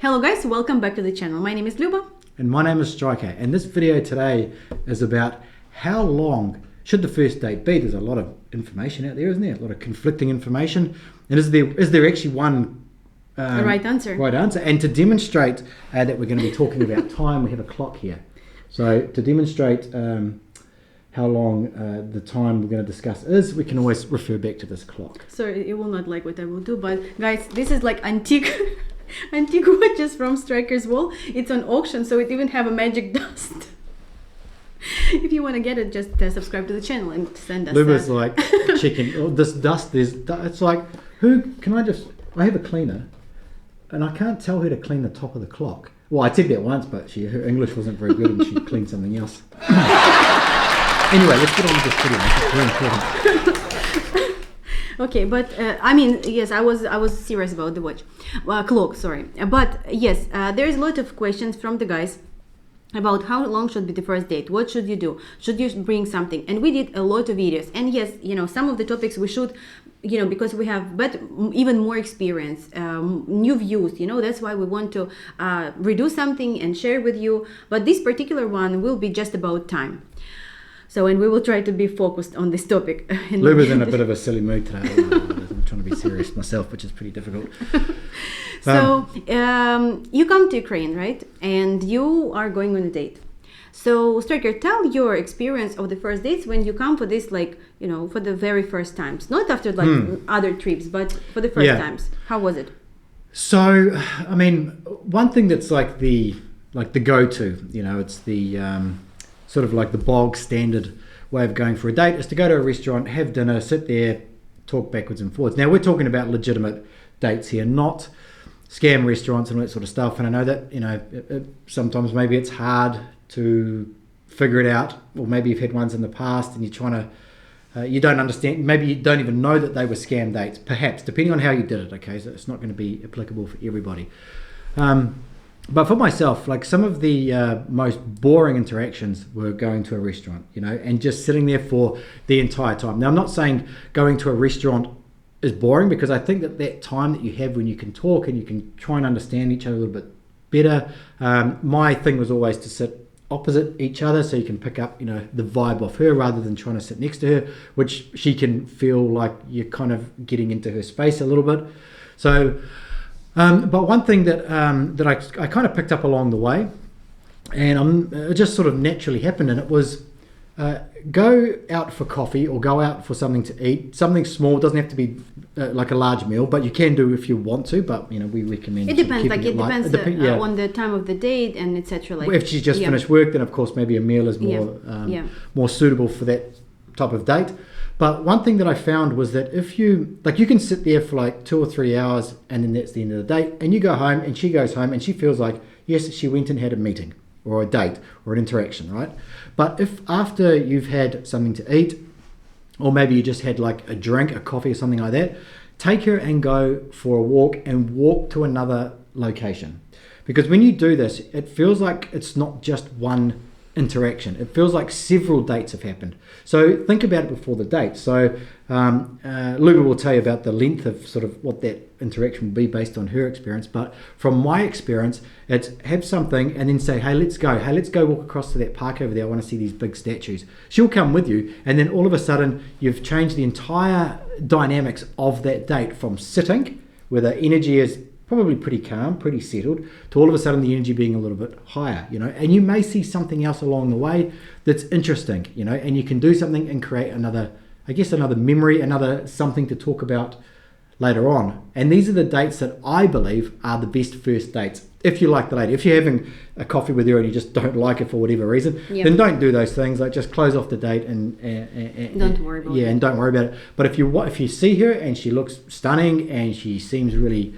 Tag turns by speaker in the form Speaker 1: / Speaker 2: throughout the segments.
Speaker 1: Hello guys, welcome back to the channel. My name is Luba.
Speaker 2: And my name is Striker. And this video today is about how long should the first date be? There's a lot of information out there, isn't there? A lot of conflicting information. And is there actually one
Speaker 1: right answer?
Speaker 2: Right answer. And to demonstrate that we're going to be talking about time, we have a clock here. So to demonstrate how long the time we're going to discuss is, we can always refer back to this clock.
Speaker 1: So you will not like what I will do, but guys, this is like antique antique watches from Striker's wall. It's on auction, so it even have a magic dust. If you want to get it, just subscribe to the channel and send us.
Speaker 2: Luba's like checking this dust. It's like, I have a cleaner, and I can't tell her to clean the top of the clock. Well, I said that once, but her English wasn't very good, and she cleaned something else. Anyway, let's get on with this video. It's very important.
Speaker 1: Okay, but I mean, yes, I was serious about the watch, clock. Sorry, but yes, there is a lot of questions from the guys about how long should be the first date. What should you do? Should you bring something? And we did a lot of videos. And yes, some of the topics we should, because we have even more experience, new views. That's why we want to redo something and share with you. But this particular one will be just about time. So, and we will try to be focused on this topic.
Speaker 2: Luba's in a bit of a silly mood today. I'm trying to be serious myself, which is pretty difficult.
Speaker 1: So, you come to Ukraine, right? And you are going on a date. So, Striker, tell your experience of the first dates when you come for this, for the very first times. Not after other trips, but for the first times. How was it?
Speaker 2: So, I mean, one thing that's like the go-to, it's the sort of like the bog standard way of going for a date is to go to a restaurant, have dinner, sit there, talk backwards and forwards. Now, we're talking about legitimate dates here, not scam restaurants and all that sort of stuff. And I know that, sometimes maybe it's hard to figure it out, or maybe you've had ones in the past and you're trying to, you don't understand, maybe you don't even know that they were scam dates, perhaps, depending on how you did it, okay? So it's not going to be applicable for everybody. But for myself, like some of the most boring interactions were going to a restaurant, and just sitting there for the entire time. Now, I'm not saying going to a restaurant is boring, because I think that time that you have when you can talk and you can try and understand each other a little bit better. My thing was always to sit opposite each other so you can pick up, the vibe of her rather than trying to sit next to her, which she can feel like you're kind of getting into her space a little bit. So... but one thing that I kind of picked up along the way, and it just sort of naturally happened, and it was go out for coffee or go out for something to eat, something small. It doesn't have to be like a large meal, but you can do if you want to. But we recommend.
Speaker 1: It depends. It depends on the time of the date and etc.
Speaker 2: If she's just finished work, then of course maybe a meal is more suitable for that type of date. But one thing that I found was that if you can sit there for like 2 or 3 hours and then that's the end of the date, and you go home and she goes home and she feels like, yes, she went and had a meeting or a date or an interaction, right? But if after you've had something to eat, or maybe you just had like a drink, a coffee or something like that, take her and go for a walk and walk to another location. Because when you do this, it feels like it's not just one interaction. It feels like several dates have happened. So think about it before the date. So Luba will tell you about the length of sort of what that interaction will be based on her experience. But from my experience, it's have something and then say, hey, let's go walk across to that park over there. I want to see these big statues. She'll come with you, and then all of a sudden you've changed the entire dynamics of that date from sitting, where the energy is probably pretty calm, pretty settled, to all of a sudden the energy being a little bit higher, and you may see something else along the way that's interesting, and you can do something and create another memory, another something to talk about later on. And these are the dates that I believe are the best first dates. If you like the lady, if you're having a coffee with her and you just don't like her for whatever reason, then don't do those things. Like just close off the date and
Speaker 1: don't worry about it.
Speaker 2: And don't worry about it. But if you see her and she looks stunning and she seems really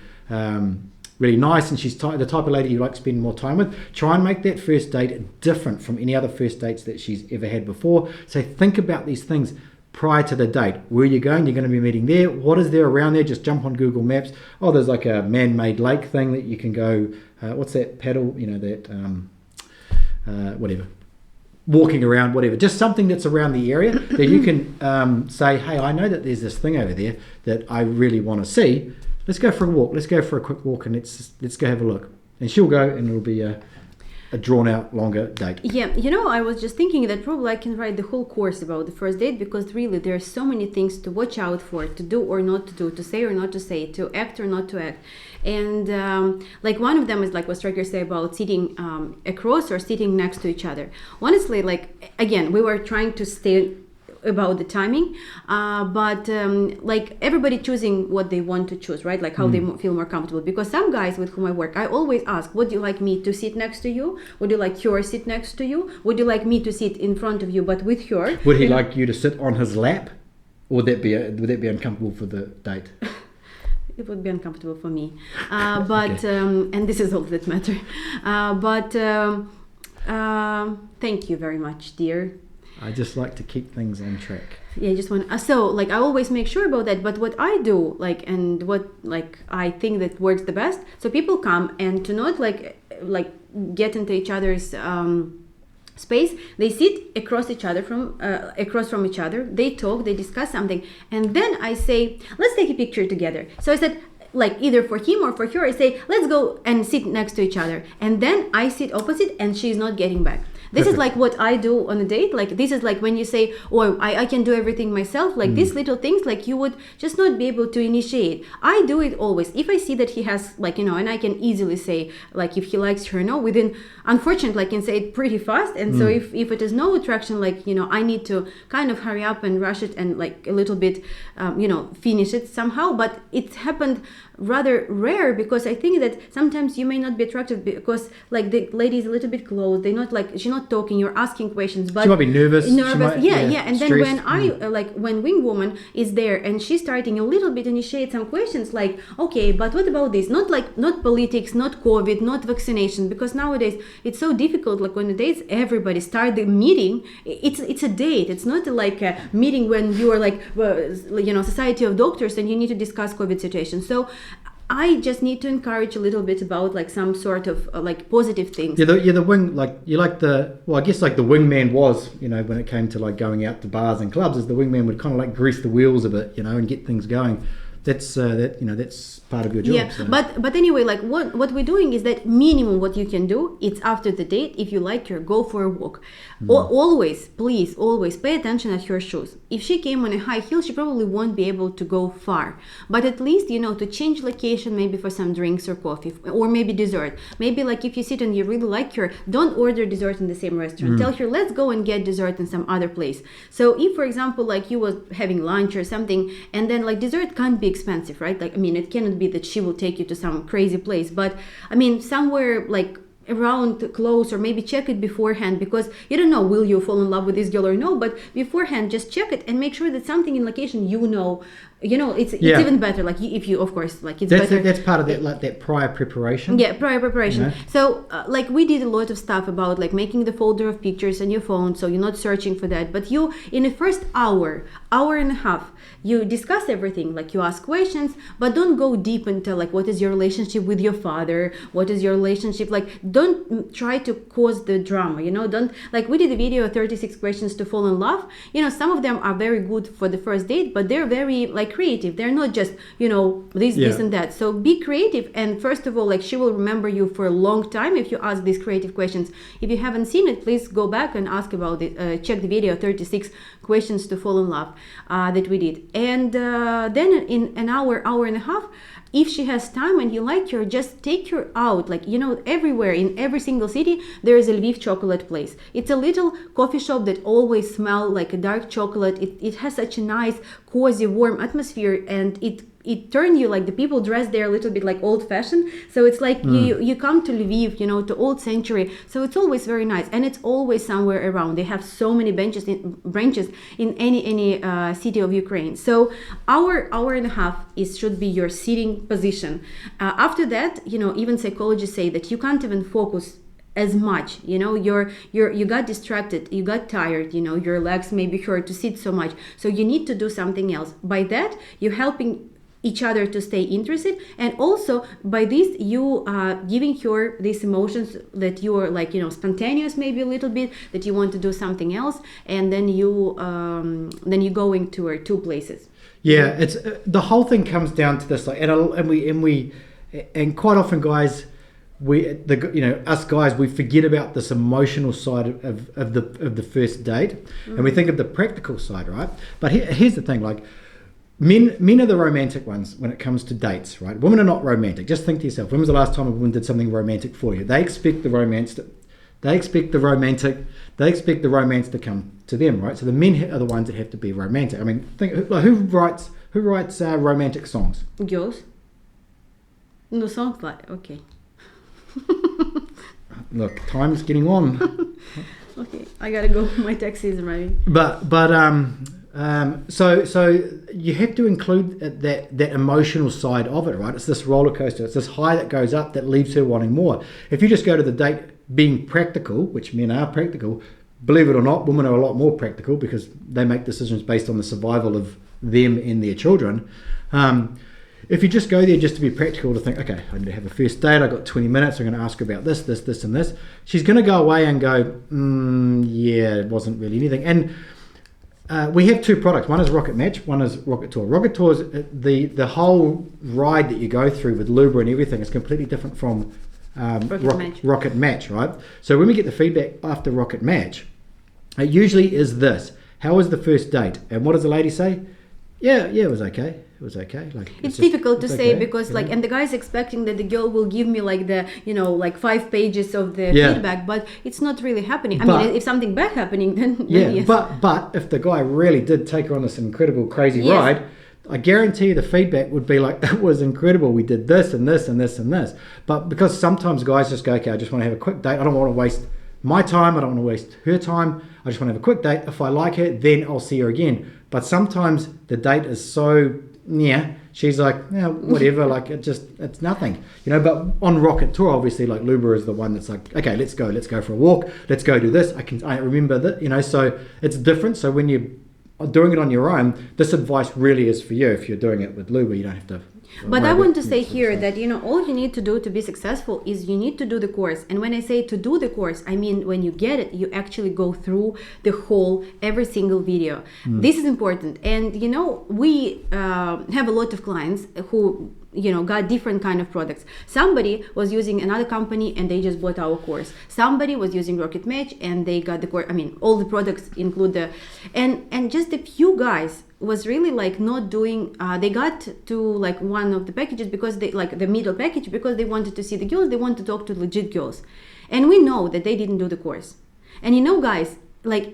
Speaker 2: nice, and she's the type of lady you like spending more time with, try and make that first date different from any other first dates that she's ever had before. So think about these things prior to the date. Where are you going? You're going to be meeting there. What is there around there? Just jump on Google Maps. Oh, there's like a man-made lake thing that you can go, what's that paddle? Whatever. Walking around, whatever. Just something that's around the area that you can say, hey, I know that there's this thing over there that I really want to see. Let's go for a walk. Let's go for a quick walk and let's go have a look. and she'll go, and it'll be a drawn out longer date.
Speaker 1: Yeah, I was just thinking that probably I can write the whole course about the first date, because really there are so many things to watch out for, to do or not to do, to say or not to say, to act or not to act. And like one of them is like what strikers say about sitting across or sitting next to each other. Honestly, like again, we were trying to stay about the timing, but like everybody choosing what they want to choose, right? Like how they feel more comfortable. Because some guys with whom I work, I always ask, would you like me to sit next to you? Would you like her sit next to you? Would you like me to sit in front of you but with her?
Speaker 2: Would he like you to sit on his lap? Or would that be uncomfortable for the date?
Speaker 1: It would be uncomfortable for me, but and this is all that matter. But thank you very much, dear.
Speaker 2: I just like to keep things on track.
Speaker 1: Yeah, I just want so like I always make sure about that. But what I do, like, and what like I think that works the best, so people come and to not like get into each other's space, they sit across each other across from each other, they talk, they discuss something, and then I say, let's take a picture together. So I said, like either for him or for her, I say, let's go and sit next to each other, and then I sit opposite and she's not getting back. This is like what I do on a date. Like this is like when you say, oh, I can do everything myself. Like these little things, like you would just not be able to initiate. I do it always. If I see that he has like, and I can easily say like if he likes her or no, within, unfortunately I can say it pretty fast. And so if it is no attraction, like, I need to kind of hurry up and rush it and like a little bit, finish it somehow. But it's happened rather rare, because I think that sometimes you may not be attracted because like the lady is a little bit close. They're not like, she's not talking, you're asking questions, but
Speaker 2: she might be nervous.
Speaker 1: Might, yeah. And
Speaker 2: stressed.
Speaker 1: then when when wing woman is there and she's starting a little bit initiate some questions like, okay, but what about this? Not politics, not COVID, not vaccination, because nowadays it's so difficult. Like when the dates, everybody start the meeting. It's a date. It's not like a meeting when you are like, society of doctors and you need to discuss COVID situation. So I just need to encourage a little bit about like some sort of like positive things.
Speaker 2: Yeah, the wing, like you like the, well, I guess like the wingman was, when it came to like going out to bars and clubs, is the wingman would kind of like grease the wheels a bit, and get things going. That's that's part of your job.
Speaker 1: Yeah,
Speaker 2: so.
Speaker 1: but anyway, like what we're doing is that minimum what you can do, it's after the date, if you like her, go for a walk. Always, please, always pay attention at her shoes. If she came on a high heel, she probably won't be able to go far. But at least, to change location, maybe for some drinks or coffee, or maybe dessert. Maybe like if you sit and you really like her, don't order dessert in the same restaurant. Tell her, let's go and get dessert in some other place. So if, for example, like you was having lunch or something, and then like dessert can't be expensive, right? Like, it cannot be that she will take you to some crazy place, but somewhere like around close, or maybe check it beforehand, because you don't know will you fall in love with this girl or no, but beforehand just check it and make sure that something in location it's even better, like if you, of course, like it's better.
Speaker 2: That's part of that, like that prior preparation.
Speaker 1: Yeah, prior preparation. So like we did a lot of stuff about like making the folder of pictures on your phone, so you're not searching for that, but you in the first hour and a half, you discuss everything, like you ask questions, but don't go deep into like what is your relationship with your father, what is your relationship, like don't try to cause the drama, don't, like we did a video 36 questions to fall in love. Some of them are very good for the first date, but they're very like creative. They're not just this and that. So be creative, and first of all, like she will remember you for a long time if you ask these creative questions. If you haven't seen it, please go back and ask about it. Check the video 36 questions to fall in love that we did. And then in an hour and a half, if she has time and you like her, just take her out. Like, everywhere in every single city, there is a Lviv chocolate place. It's a little coffee shop that always smells like a dark chocolate. It has such a nice, cozy, warm atmosphere, and it turns you, like the people dress there a little bit like old fashioned. So it's like you come to Lviv, to old century. So it's always very nice, and it's always somewhere around. They have so many branches in any city of Ukraine. So hour and a half should be your sitting position. After that, even psychologists say that you can't even focus as much, you got distracted, you got tired, your legs may be hurt to sit so much, so you need to do something else. By that, you're helping each other to stay interested, and also by this you are giving her these emotions that you are like spontaneous, maybe a little bit, that you want to do something else, and then you going to her two places.
Speaker 2: Yeah, it's the whole thing comes down to this, like, and quite often guys us guys, we forget about this emotional side of the first date, and we think of the practical side, right? But here's the thing, like men are the romantic ones when it comes to dates, right? Women are not romantic. Just think to yourself, when was the last time a woman did something romantic for you? They expect the romance to come to them, right? So the men are the ones that have to be romantic. I mean, think, like, who writes romantic songs?
Speaker 1: Girls. No songs like okay.
Speaker 2: Look, time's getting on.
Speaker 1: Okay, I gotta go. My taxi is arriving.
Speaker 2: So you have to include that emotional side of it, right? It's this roller coaster. It's this high that goes up that leaves her wanting more. If you just go to the date being practical, which men are practical, believe it or not, women are a lot more practical because they make decisions based on the survival of them and their children. If you just go there just to be practical, to think, okay, I need to have a first date, I've got 20 minutes, I'm going to ask her about this, and this, she's going to go away and go, yeah, it wasn't really anything. And we have two products. One is Rocket Match, one is Rocket Tour. Rocket Tour is the whole ride that you go through with Luba and everything is completely different from Rocket Match, right? So when we get the feedback after Rocket Match, it usually is this: how was the first date? And what does the lady say? Yeah, it was okay. It was okay. Like
Speaker 1: it's difficult to say because like, and the guy's expecting that the girl will give me like the like 5 pages of the feedback, but it's not really happening. I mean, if something bad happening, then yes.
Speaker 2: But if the guy really did take her on this incredible crazy ride, I guarantee you the feedback would be like, it was incredible. We did this and this and this and this. But because sometimes guys just go, okay, I just want to have a quick date. I don't want to waste my time. I don't want to waste her time. I just want to have a quick date. If I like her, then I'll see her again. But sometimes the date is so, she's like, whatever, like it's nothing, but on Rocket Tour, obviously, like Luba is the one that's like, okay, let's go for a walk. Let's go do this. I remember that, so it's different. So when you're doing it on your own, this advice really is for you. If you're doing it with Luba, you don't have to.
Speaker 1: But I want to say here that, all you need to do to be successful is you need to do the course. And when I say to do the course, I mean, when you get it, you actually go through every single video. This is important. And, we have a lot of clients who, got different kind of products. Somebody was using another company and they just bought our course. Somebody was using Rocket Match and they got the course. I mean, all the products include and just a few guys was really like not doing, they got to like one of the packages because they like the middle package because they wanted to see the girls, they wanted to talk to legit girls. And we know that they didn't do the course. And guys, like,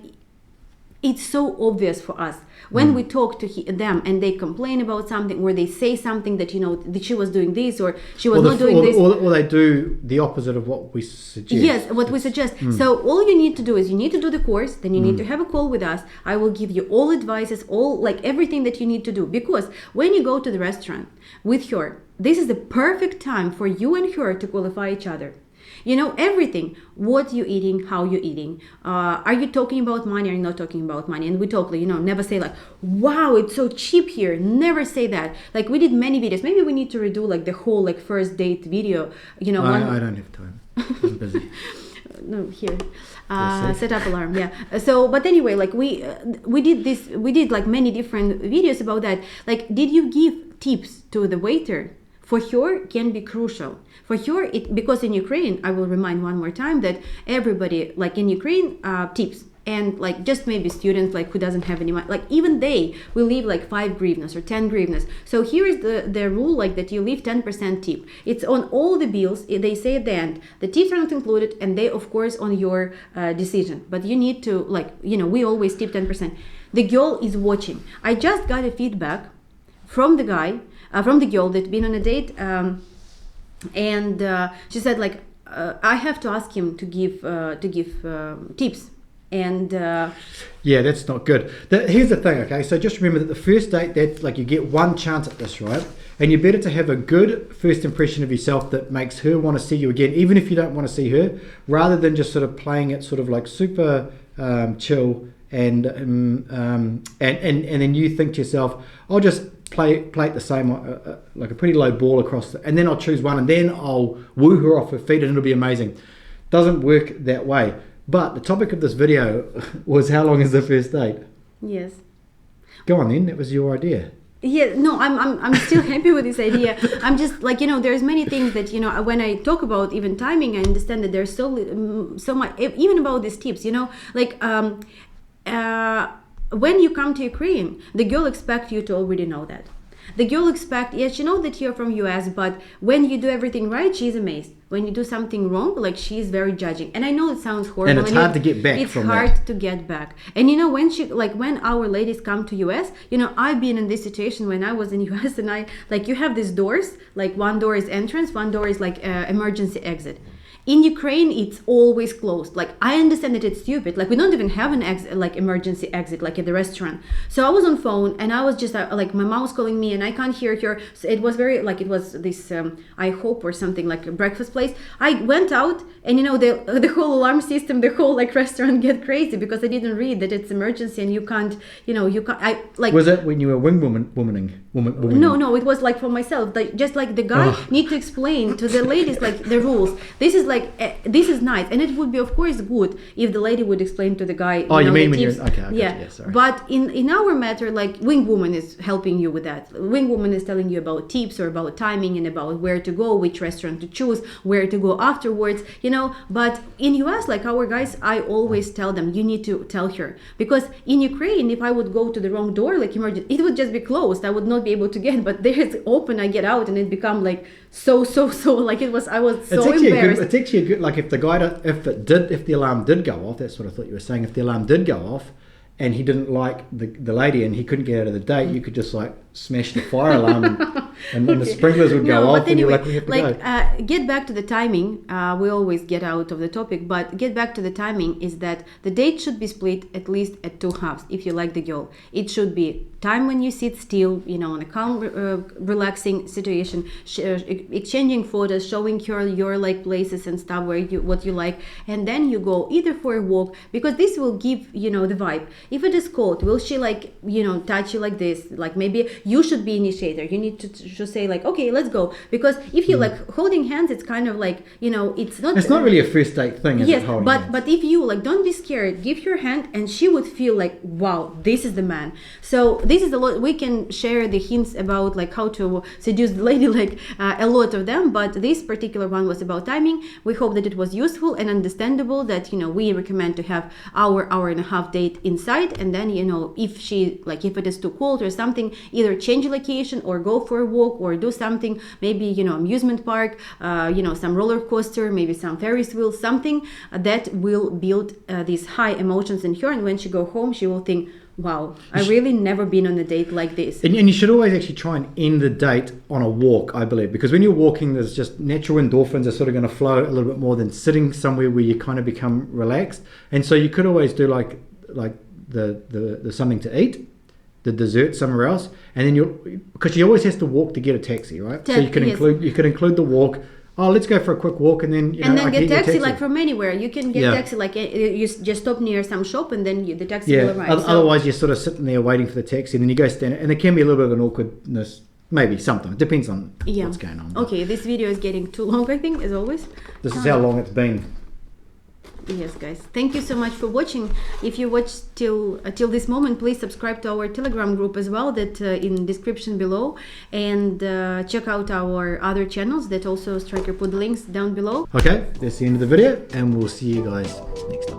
Speaker 1: it's so obvious for us when we talk to them and they complain about something or they say something that that she was doing this or she was not doing this,
Speaker 2: or they do the opposite of what we suggest.
Speaker 1: Yes, what we suggest. So all you need to do is you need to do the course, then you need to have a call with us. I will give you all advices, all like everything that you need to do, because when you go to the restaurant with her, this is the perfect time for you and her to qualify each other. Everything, what you're eating, how you're eating, are you talking about money or not talking about money? And we talk, never say like, wow, it's so cheap here. Never say that. Like, we did many videos. Maybe we need to redo like the whole like first date video.
Speaker 2: I don't have time. I'm busy.
Speaker 1: No, here. Set up alarm. Yeah. So, but anyway, like we did like many different videos about that. Like, did you give tips to the waiter? For her can be crucial. For her, because in Ukraine, I will remind one more time that everybody, like in Ukraine, tips. And like just maybe students like who doesn't have any money, like even they will leave like 5 hryvnias or 10 hryvnias. So here is the rule, like that you leave 10% tip. It's on all the bills. They say at the end, the tips are not included and they of course on your decision. But you need to we always tip 10%. The girl is watching. I just got a feedback from the guy, from the girl that's been on a date, and she said like I have to ask him to give tips. And
Speaker 2: that's not good. Here's the thing, okay? So just remember that the first date, that like you get one chance at this, right? And you're better to have a good first impression of yourself that makes her want to see you again, even if you don't want to see her, rather than just sort of playing it sort of like super chill and then you think to yourself, I'll just play it the same, like a pretty low ball across, and then I'll choose one and then I'll woo her off her feet and it'll be amazing. Doesn't work that way. But the topic of this video was how long is the first date?
Speaker 1: Yes.
Speaker 2: Go on then, that was your idea.
Speaker 1: Yeah, no, I'm still happy with this idea. I'm just like, there's many things that, when I talk about even timing, I understand that there's so much, even about these tips, like, when you come to Ukraine, the girl expects you to already know that. The girl expects, yes, she knows that you're from US, but when you do everything right, she's amazed. When you do something wrong, like, she's very judging. And I know it sounds horrible.
Speaker 2: And it's hard to get back from that.
Speaker 1: It's hard to get back. And when our ladies come to US, I've been in this situation when I was in US, and you have these doors, like one door is entrance, one door is like emergency exit. In Ukraine, it's always closed. Like, I understand that it's stupid. Like, we don't even have an emergency exit, like at the restaurant. So I was on phone, and I was just like, my mom was calling me, and I can't hear her. So it was very, like, it was this I Hope or something, like a breakfast place. I went out, and the whole alarm system, the whole like restaurant get crazy because I didn't read that it's emergency, and you can't.
Speaker 2: Was that when you were womaning?
Speaker 1: No, it was like for myself. Just like the guy need to explain to the ladies like the rules. This is this is nice, and it would be of course good if the lady would explain to the guy.
Speaker 2: Oh, you mean when
Speaker 1: tips.
Speaker 2: you're okay?
Speaker 1: Yeah,
Speaker 2: sorry.
Speaker 1: But in our matter, like, wing woman is helping you with that. Wing woman is telling you about tips or about timing and about where to go, which restaurant to choose, where to go afterwards. But in US, like our guys, I always tell them you need to tell her, because in Ukraine, if I would go to the wrong door, like emergency, it would just be closed. I would not be able to get. But there it's open. I get out, and it become like so like it was. I was so embarrassed.
Speaker 2: It's actually a good, like, if the alarm did go off, that's what I thought you were saying. If the alarm did go off, and he didn't like the lady, and he couldn't get out of the date, you could just like smash the fire alarm, and then the sprinklers would go off, and you're like, we have to go.
Speaker 1: Get back to the timing. We always get out of the topic, but get back to the timing is that the date should be split at least at 2 halves. If you like the girl, it should be time when you sit still, in a calm, relaxing situation, exchanging photos, showing her your like places and stuff what you like, and then you go either for a walk, because this will give the vibe. If it is cold, will she like touch you like this? Like, maybe you should be initiator. You need to say like, okay, let's go. Because if you like holding hands, it's kind of like it's not
Speaker 2: really a first date thing.
Speaker 1: Yes, but if you like, don't be scared. Give your hand, and she would feel like, wow, this is the man. So this is a lot. We can share the hints about like how to seduce the lady, like a lot of them. But this particular one was about timing. We hope that it was useful and understandable. That we recommend to have hour and a half date inside, and then if it is too cold or something, either change location or go for a walk or do something, maybe amusement park, some roller coaster, maybe some Ferris wheel, something that will build these high emotions in her, and when she go home she will think, wow, I really never been on a date like this.
Speaker 2: And you should always actually try and end the date on a walk, I believe, because when you're walking, there's just natural endorphins are sort of going to flow a little bit more than sitting somewhere where you kind of become relaxed. And so you could always do like the something to eat, the dessert somewhere else, and then because she always has to walk to get a taxi, right? So you could include the walk. Oh, let's go for a quick walk, and then
Speaker 1: get taxi like from anywhere. You can get taxi like you just stop near some shop, and then the taxi will arrive.
Speaker 2: Otherwise, you're sort of sitting there waiting for the taxi, and then you go stand, and there can be a little bit of an awkwardness. Maybe sometimes. It depends on what's going on.
Speaker 1: Okay, this video is getting too long, I think, as always.
Speaker 2: This is how long it's been.
Speaker 1: Yes, guys, thank you so much for watching. If you watched till this moment, please subscribe to our Telegram group as well, that in description below, and check out our other channels that also Striker put the links down below.
Speaker 2: Okay, that's the end of the video, and we'll see you guys next time.